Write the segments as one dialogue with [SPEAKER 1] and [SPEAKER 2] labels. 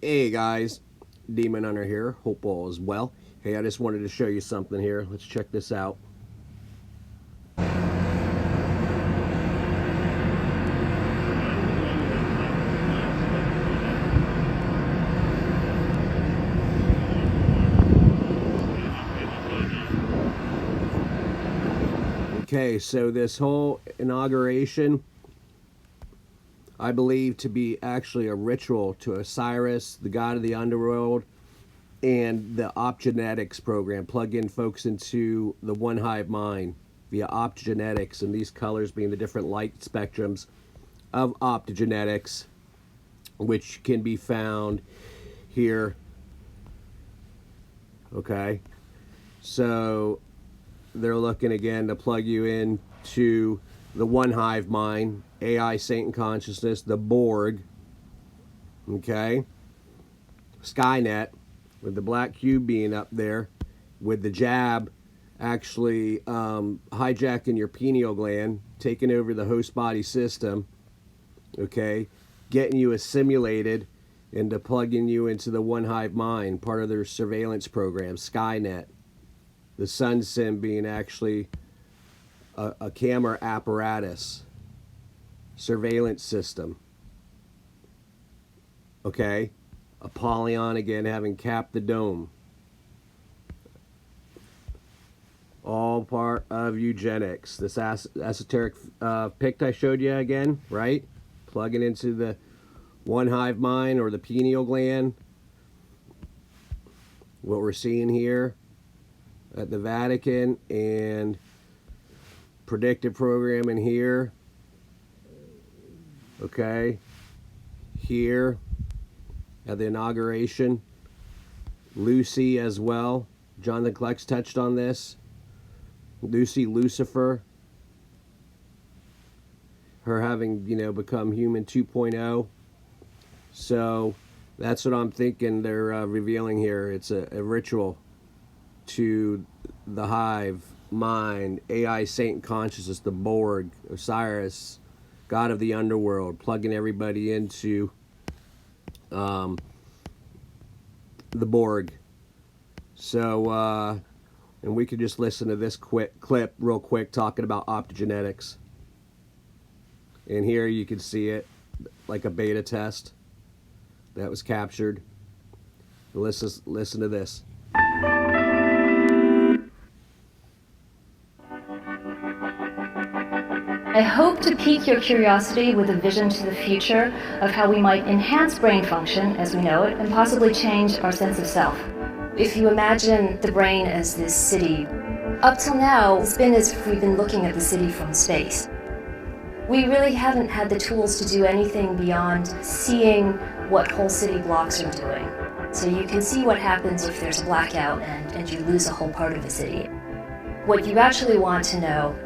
[SPEAKER 1] Hey guys, Demon Hunter here. Hope all is well. Hey, I just wanted to show you something here. Let's check this out. Okay, so this whole inauguration, I believe to be actually a ritual to Osiris, the god of the underworld, and the Optogenetics program, plug in folks into the one hive mind via Optogenetics, and these colors being the different light spectrums of Optogenetics, which can be found here. Okay, so they're looking again to plug you into the one hive mind, AI Satan consciousness, the Borg, okay, Skynet, with the BlackCube being up there, with the jab actually hijacking your pineal gland, taking over the host body system, okay, getting you assimilated into plugging you into the one hive mind, part of their surveillance program, Skynet. The sun sim being actually a camera apparatus, surveillance system. Okay, Apollyon again having capped the dome. All part of eugenics. This esoteric pict I showed you again, right? Plugging into the one hive mind or the pineal gland. What we're seeing here at the Vatican, and predictive programming here, okay, here at the inauguration. Lucy as well. Jonathan Klex touched on this. Lucy Lucifer, her having, become human 2.0. So that's what I'm thinking they're revealing here. It's a ritual to the hive mind, AI Saint consciousness, the Borg, Osiris, god of the underworld, plugging everybody into the Borg. So and we could just listen to this clip real quick talking about optogenetics, and here you can see it like a beta test that was captured. Listen to this.
[SPEAKER 2] I hope to pique your curiosity with a vision to the future of how we might enhance brain function as we know it and possibly change our sense of self. If you imagine the brain as this city, up till now it's been as if we've been looking at the city from space. We really haven't had the tools to do anything beyond seeing what whole city blocks are doing. So you can see what happens if there's a blackout and you lose a whole part of the city. What you actually want to know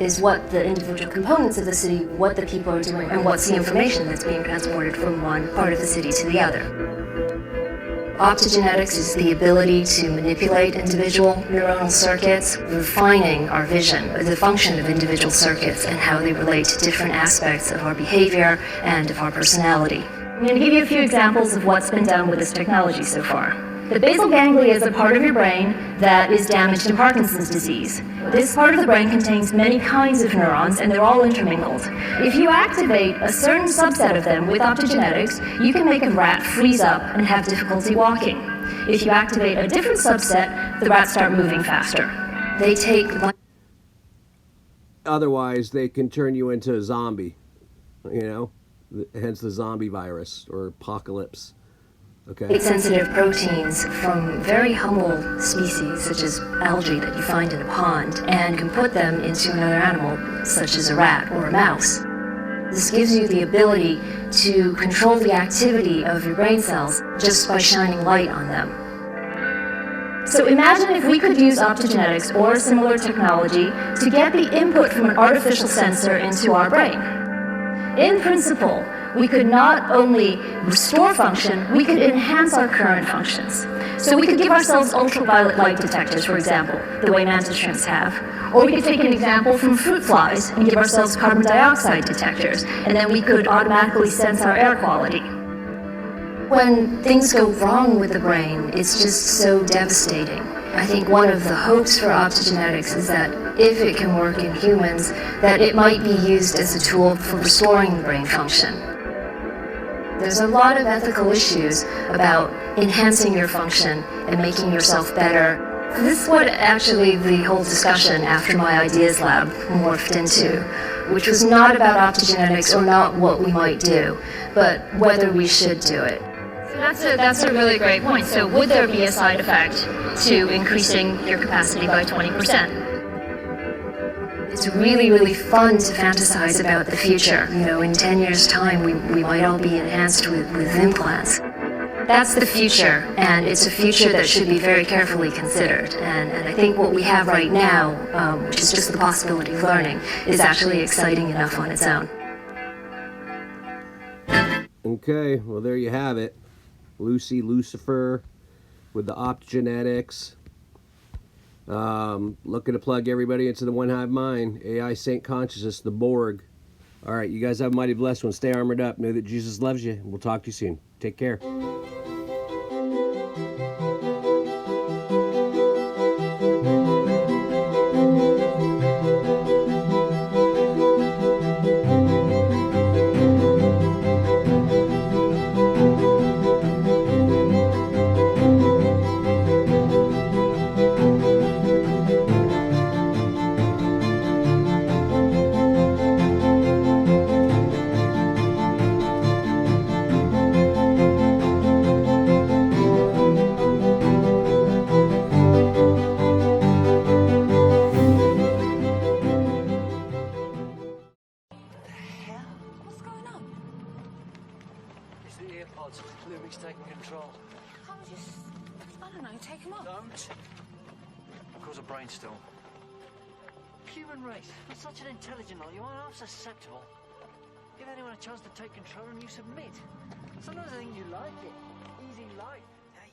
[SPEAKER 2] is what the individual components of the city, what the people are doing, and what's the information that's being transported from one part of the city to the other. Optogenetics is the ability to manipulate individual neuronal circuits, refining our vision of the function of individual circuits and how they relate to different aspects of our behavior and of our personality. I'm going to give you a few examples of what's been done with this technology so far. The basal ganglia is a part of your brain that is damaged in Parkinson's disease. This part of the brain contains many kinds of neurons, and they're all intermingled. If you activate a certain subset of them with optogenetics, you can make a rat freeze up and have difficulty walking. If you activate a different subset, the rats start moving faster. They take one.
[SPEAKER 1] Otherwise, they can turn you into a zombie, hence the zombie virus or apocalypse. Okay.
[SPEAKER 2] Sensitive proteins from very humble species, such as algae that you find in a pond, and can put them into another animal, such as a rat or a mouse. This gives you the ability to control the activity of your brain cells just by shining light on them. So imagine if we could use optogenetics or similar technology to get the input from an artificial sensor into our brain. In principle, we could not only restore function, we could enhance our current functions. So we could give ourselves ultraviolet light detectors, for example, the way mantis shrimps have. Or we could take an example from fruit flies and give ourselves carbon dioxide detectors, and then we could automatically sense our air quality. When things go wrong with the brain, it's just so devastating. I think one of the hopes for optogenetics is that if it can work in humans, that it might be used as a tool for restoring brain function. There's a lot of ethical issues about enhancing your function and making yourself better. This is what actually the whole discussion after my ideas lab morphed into, which was not about optogenetics or not what we might do, but whether we should do it.
[SPEAKER 3] So that's a really great point. So would there be a side effect to increasing your capacity by 20%?
[SPEAKER 2] It's really, really fun to fantasize about the future. You know, in 10 years' time, we might all be enhanced with implants. That's the future, and it's a future that should be very carefully considered. And I think what we have right now, which is just the possibility of learning, is actually exciting enough on its own.
[SPEAKER 1] Okay, well, there you have it. Lucy Lucifer with the Optogenetics. Looking to plug everybody into the One Hive Mind, AI Saint Consciousness, the Borg. All right, you guys have a mighty blessed one. Stay armored up. Know that Jesus loves you. We'll talk to you soon. Take care.
[SPEAKER 4] Lumic's taking control.
[SPEAKER 5] Can't we just, I don't know, take him up?
[SPEAKER 4] Don't. Cause a brainstorm. Human race, with such an intelligent lot, you aren't half susceptible. Give anyone a chance to take control and you submit. Sometimes I think you like it. Easy life, hey?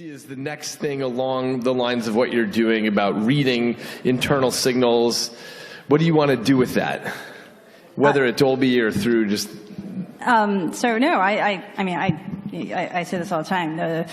[SPEAKER 6] Is the next thing along the lines of what you're doing about reading internal signals? What do you want to do with that? Whether at Dolby or through just...
[SPEAKER 7] So no, I mean, I say this all the time.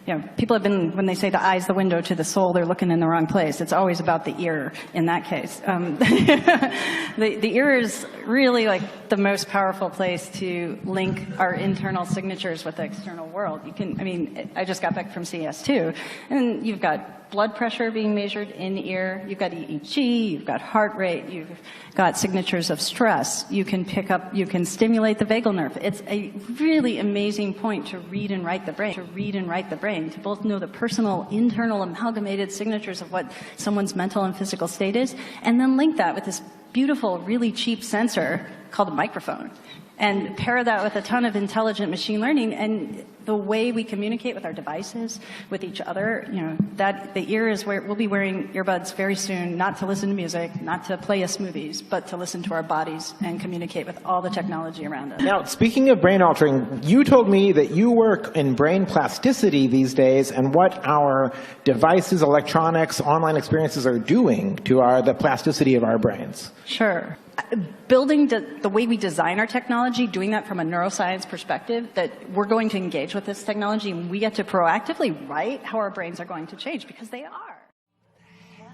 [SPEAKER 7] You know, people have been, when they say the eye's the window to the soul, they're looking in the wrong place. It's always about the ear in that case. The ear is really like the most powerful place to link our internal signatures with the external world. You can, I mean, I just got back from CES too, and you've got blood pressure being measured in the ear, you've got EEG, you've got heart rate, you've got signatures of stress, you can pick up, you can stimulate the vagal nerve. It's a really amazing point to read and write the brain, to both know the personal, internal, amalgamated signatures of what someone's mental and physical state is, and then link that with this beautiful, really cheap sensor called a microphone. And pair that with a ton of intelligent machine learning, and the way we communicate with our devices, with each other, you know, that the ear is where we'll be wearing earbuds very soon, not to listen to music, not to play us movies, but to listen to our bodies and communicate with all the technology around us.
[SPEAKER 8] Now, speaking of brain altering, you told me that you work in brain plasticity these days and what our devices, electronics, online experiences are doing to the plasticity of our brains.
[SPEAKER 7] Sure. Building the way we design our technology, doing that from a neuroscience perspective, that we're going to engage with this technology and we get to proactively write how our brains are going to change, because they are.
[SPEAKER 5] Yeah?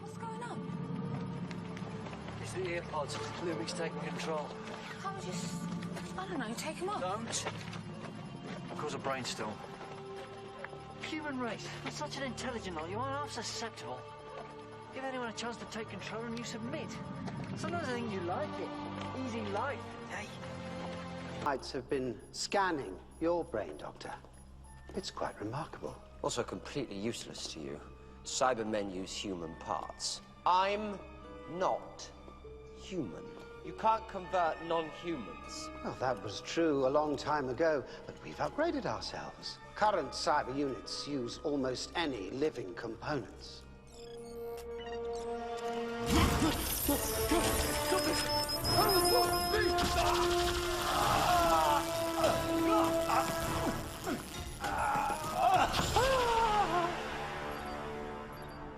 [SPEAKER 5] What's going on?
[SPEAKER 4] It's the earpods. Lumic's taking control.
[SPEAKER 5] Can't we just, I don't know, take him up?
[SPEAKER 4] Don't. Cause a brainstorm. Human race, with such an intelligent lot, you aren't half susceptible. Give anyone a chance to take control and you submit. Sometimes I think you like it. Easy life, hey?
[SPEAKER 9] Lights have been scanning your brain, Doctor. It's quite remarkable.
[SPEAKER 10] Also completely useless to you. Cybermen use human parts. I'm not human. You can't convert non-humans.
[SPEAKER 9] Well, that was true a long time ago, but we've upgraded ourselves. Current cyber units use almost any living components.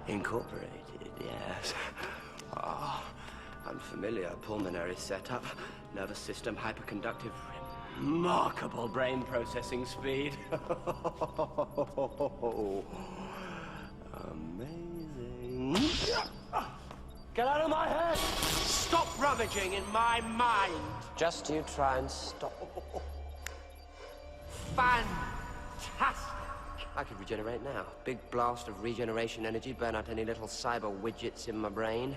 [SPEAKER 10] Incorporated, yes. Ah, unfamiliar pulmonary setup, nervous system hyperconductive, remarkable brain processing speed. Amazing. Get out of my head! Stop rummaging in my mind! Just you try and stop. Fantastic! I could regenerate now. Big blast of regeneration energy, burn out any little cyber widgets in my brain.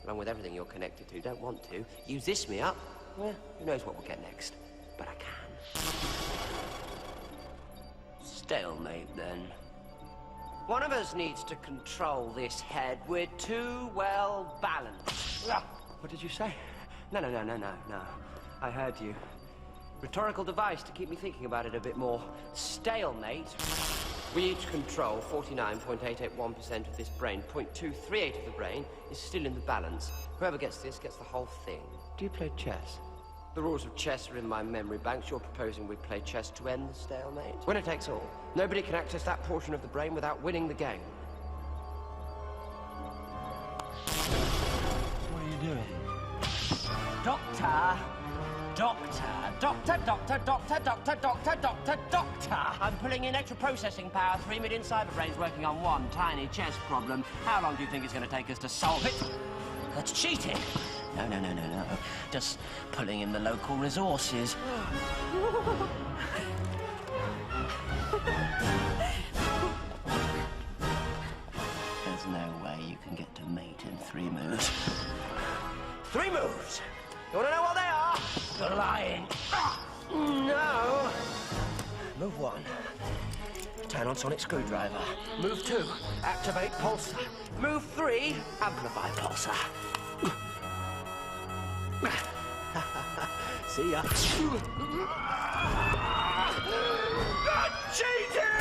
[SPEAKER 10] Along with everything you're connected to. Don't want to. Use this me up. Well, who knows what we'll get next. But I can. Stalemate, then. One of us needs to control this head. We're too well balanced. What did you say? No. I heard you. Rhetorical device to keep me thinking about it a bit more. Stalemate. We each control 49.881% of this brain. 0.238 of the brain is still in the balance. Whoever gets this gets the whole thing. Do you play chess? The rules of chess are in my memory banks. You're proposing we play chess to end the stalemate? Winner takes all. Nobody can access that portion of the brain without winning the game.
[SPEAKER 4] What are you doing?
[SPEAKER 10] Doctor! I'm pulling in extra processing power. 3 million cyber brains working on one tiny chess problem. How long do you think it's going to take us to solve it? That's cheating. No. Just pulling in the local resources. There's no way you can get to mate in 3 moves. 3 moves! You want to know what they are? You're lying. No. Move 1. Turn on sonic screwdriver. Move 2. Activate pulsar. Move 3. Amplify pulsar. See ya. Cheating!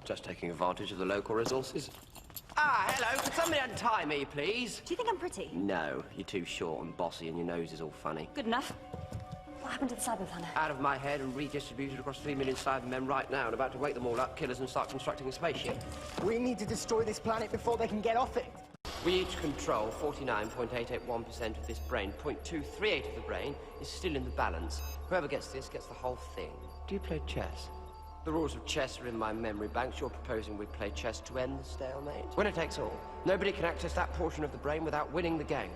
[SPEAKER 10] Just taking advantage of the local resources. Ah, hello. Could somebody untie me, please?
[SPEAKER 11] Do you think I'm pretty?
[SPEAKER 10] No, you're too short and bossy and your nose is all funny.
[SPEAKER 11] Good enough. What happened to the cyber planner?
[SPEAKER 10] Out of my head and redistributed across 3 million Cybermen right now and about to wake them all up, kill us and start constructing a spaceship.
[SPEAKER 12] We need to destroy this planet before they can get off it.
[SPEAKER 10] We each control 49.881% of this brain. 0.238 of the brain is still in the balance. Whoever gets this gets the whole thing. Do you play chess? The rules of chess are in my memory banks. You're proposing we play chess to end the stalemate? Winner takes all. Nobody can access that portion of the brain without winning the game.